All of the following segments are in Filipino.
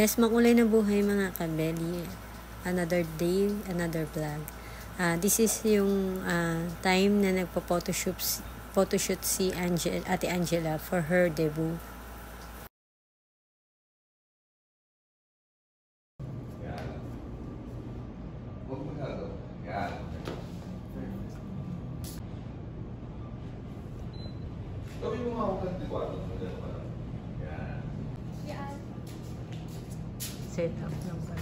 Yes, makulay na buhay mga kabeli. Another day, another vlog. This is yung time na photoshoot si Ate Angela for her debut. Gawin mo mga ukang diwato. Yan. Set up lang pala.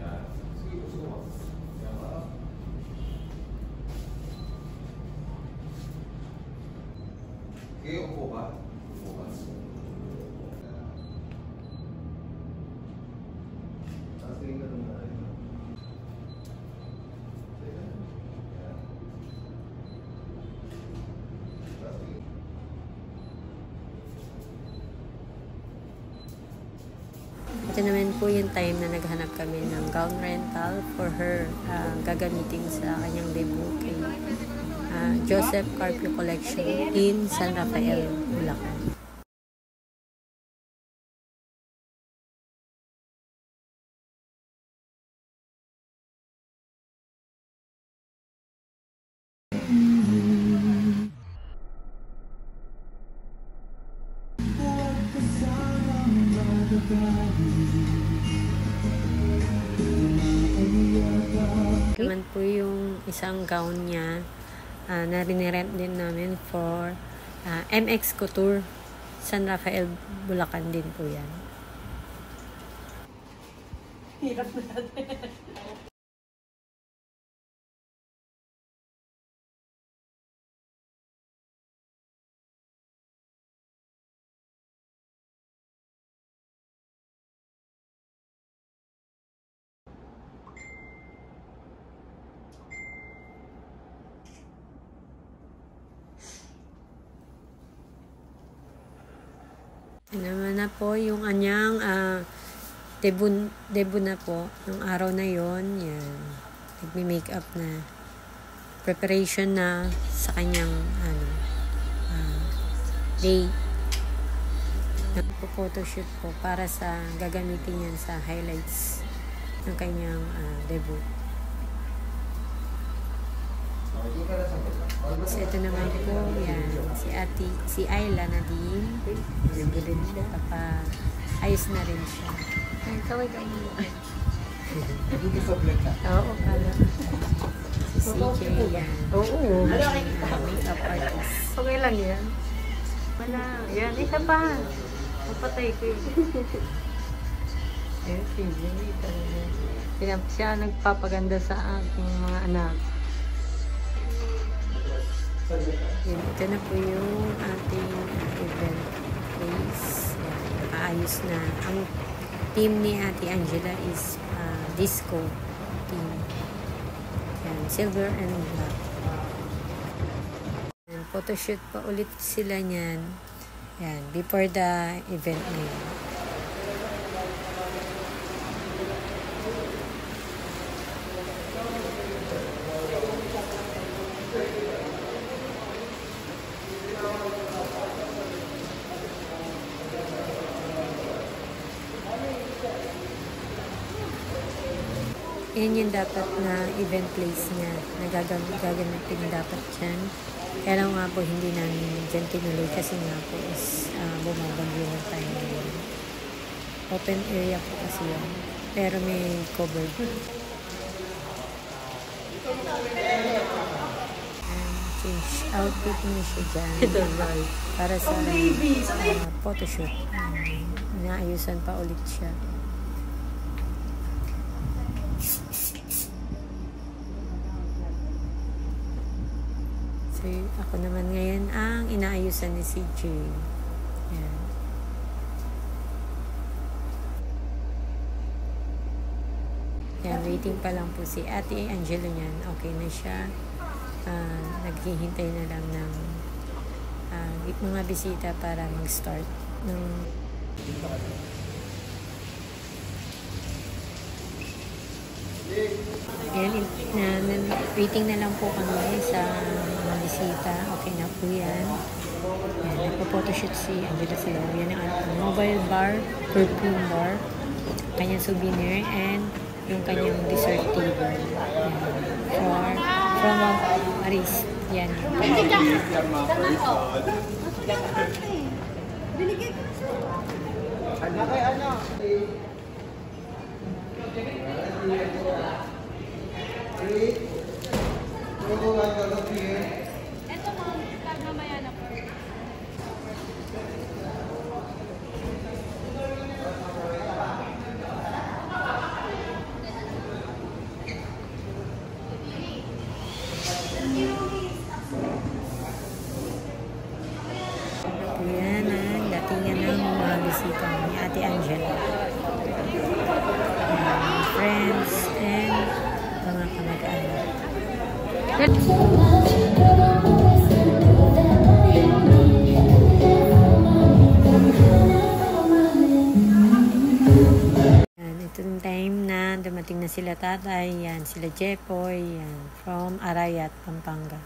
Yan. Sige, gusto mo. Yan ba? Okay, upo ka. Upo ka. Tingin ka naman tayo. Ito naman po yung time na naghanap kami ng gown rental for her gagamitin sa kanyang debut kay Joseph Carpio Collection in San Rafael, Bulacan. Naman po yung isang gown niya na rinirent din namin for MX Couture San Rafael, Bulacan din po yan. Hirap natin. Naman na po yung anyang debut na po nung araw na yon. Yan, nagme-makeup na, preparation na sa kanyang day. Nagpo-photoshoot po para sa gagamitin yan sa highlights ng kanyang debut. So, ito naman po, yan, si Ayla na din. Nagulin siya, ayos na rin siya. Ay, kaway ka mo. Dito sa vlog na? Oo, pala. Si CJ, yan. Oo. Makeup artist. Okay lang yan. Wala. Yan, isa pa. Napatay ko yun. Eh, CJ, talaga. Siya nagpapaganda sa aking mga anak. Yan, ito na po yung ating event place. Yan, nakaayos na. Ang team ni Ate Angela is disco team. Yan, silver and black. Yan, photoshoot pa ulit sila niyan. Yan, before the event na yun. Yan yung dapat na event place niya na gagamitin dapat dyan. Kaya lang nga po hindi namin dyan tinuloy kasi nga po is bumabagyo na tayo ngayon. Open area po kasi yan. Pero may covered. Change outfit niya siya dyan. Para sa photoshoot. Inaayusan pa ulit siya. So, ako naman ngayon ang inaayusan ni CJ. Yan. Yan, waiting pa lang po si Ate Angela niyan. Okay na siya. Naghihintay na lang ng mga bisita para mag-start ng Yan, waiting na lang po kami sa mga bisita. Okay na po yan. Yan, nagpa-photoshoot si Angela sa loob. Yan ang mobile bar, perfume bar, kanyang souvenir, and yung kanyang dessert table. Yan. From Aris. Yan. Yan ang datingan ng mga bisita ni Ate Angela. Friends and mga kamag-anak. Ito yung time na dumating na sila tatay. Yan, sila Jepoy. Yan, from Arayat, Pampanga.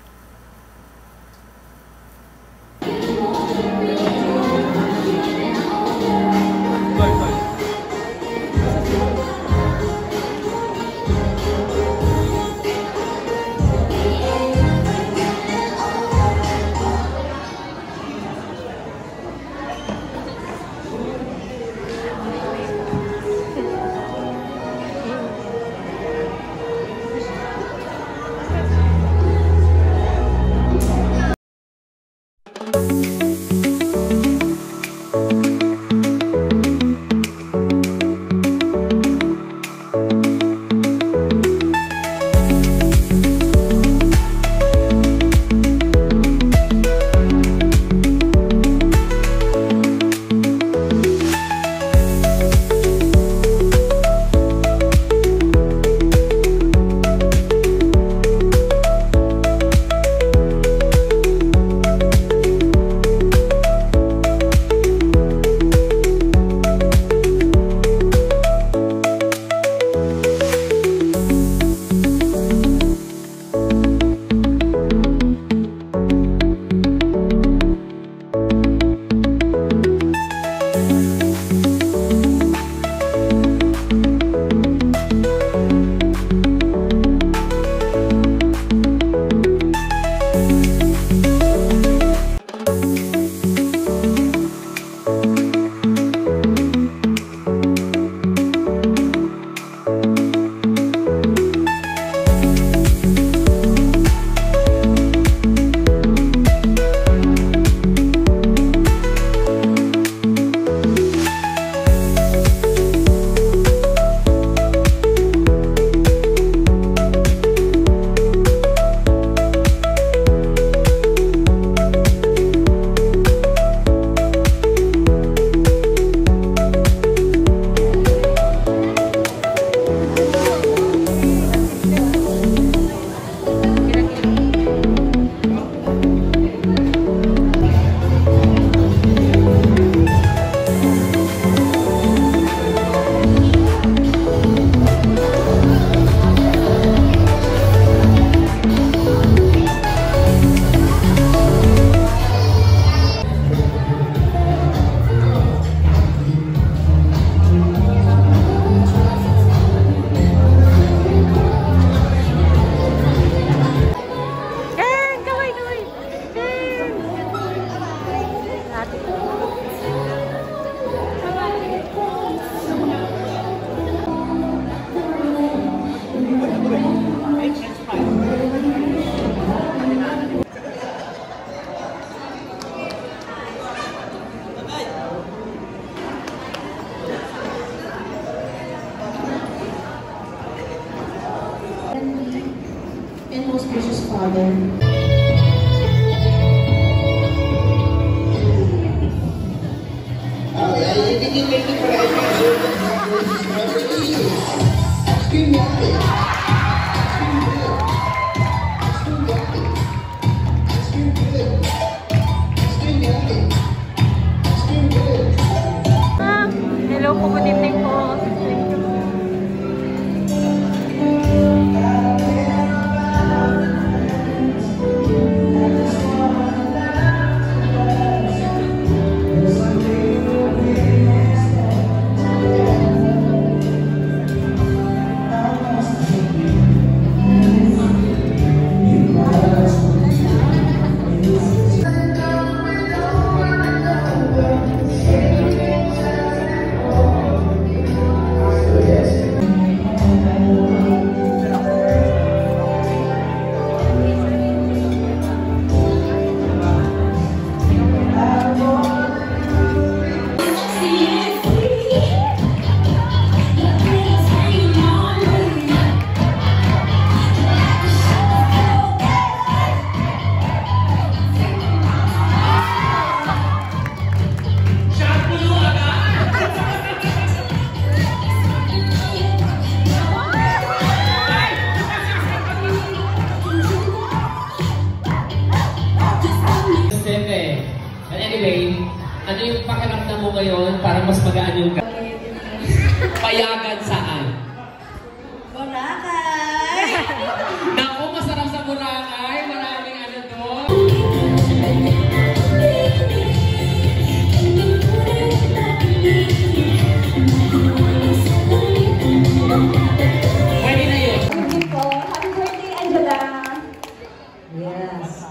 And most gracious Father, Hello po, good evening po. anyway, ano yung pakiramdam mo ngayon para mas magaan yung payagan saan? Boracay! Naku, masarap sa Boracay. Maraming ano doon. Pwede na yun. Happy birthday, Angela! Yes.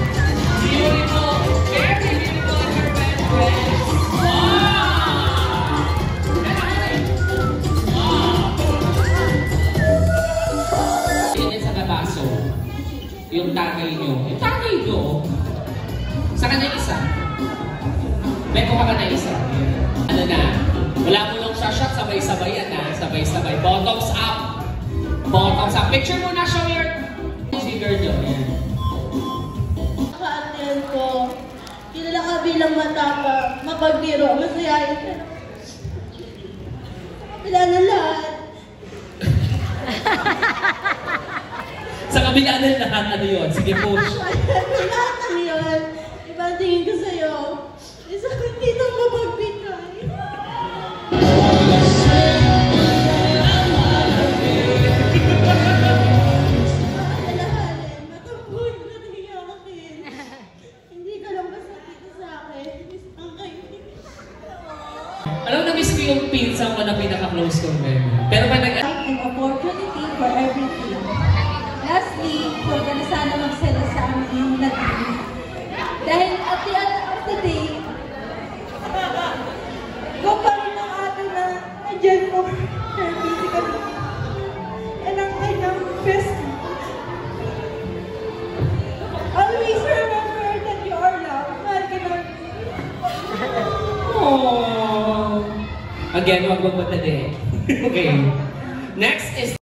Beautiful. Very beautiful and your best friends. Yan sa babaso. Yung tagay nyo. Yung tagay nyo. Sa kanya isa. May kuha ka na isa. Ano na? Wala mo lang shot, sabay-sabay yan ha. Sabay-sabay. Bottoms up. Bottoms up. Picture mo na, show your figure nyo. Yan. Ka-attend ko. Kilala ka bilang matapang, mapagbiro, masayahin ka. Wala na lahat. Sa kabila ng lahat, ano yun? Sige, push. Lahat na yun. Ibang tingin ko sa'yo. Isa kang ditong mapagbigay. Alalahanin, matapon na tiyakin. Hindi ka lang basta dito sa akin. Isang kayo. Alam na miss ko yung pinsan ko na pinaka-close ko ngayon. Pero pag nag- An opportunity for everything. Lastly, huwag ka na sana magsala sa amin yung naging. Dahil at the end of the day, ikaw pa rin ang ate na andyan mo. Physically. And ang kanyang best. Always remember that you are loved. Mahal ka na. Aww. Again, wag mo matali. Okay. Next is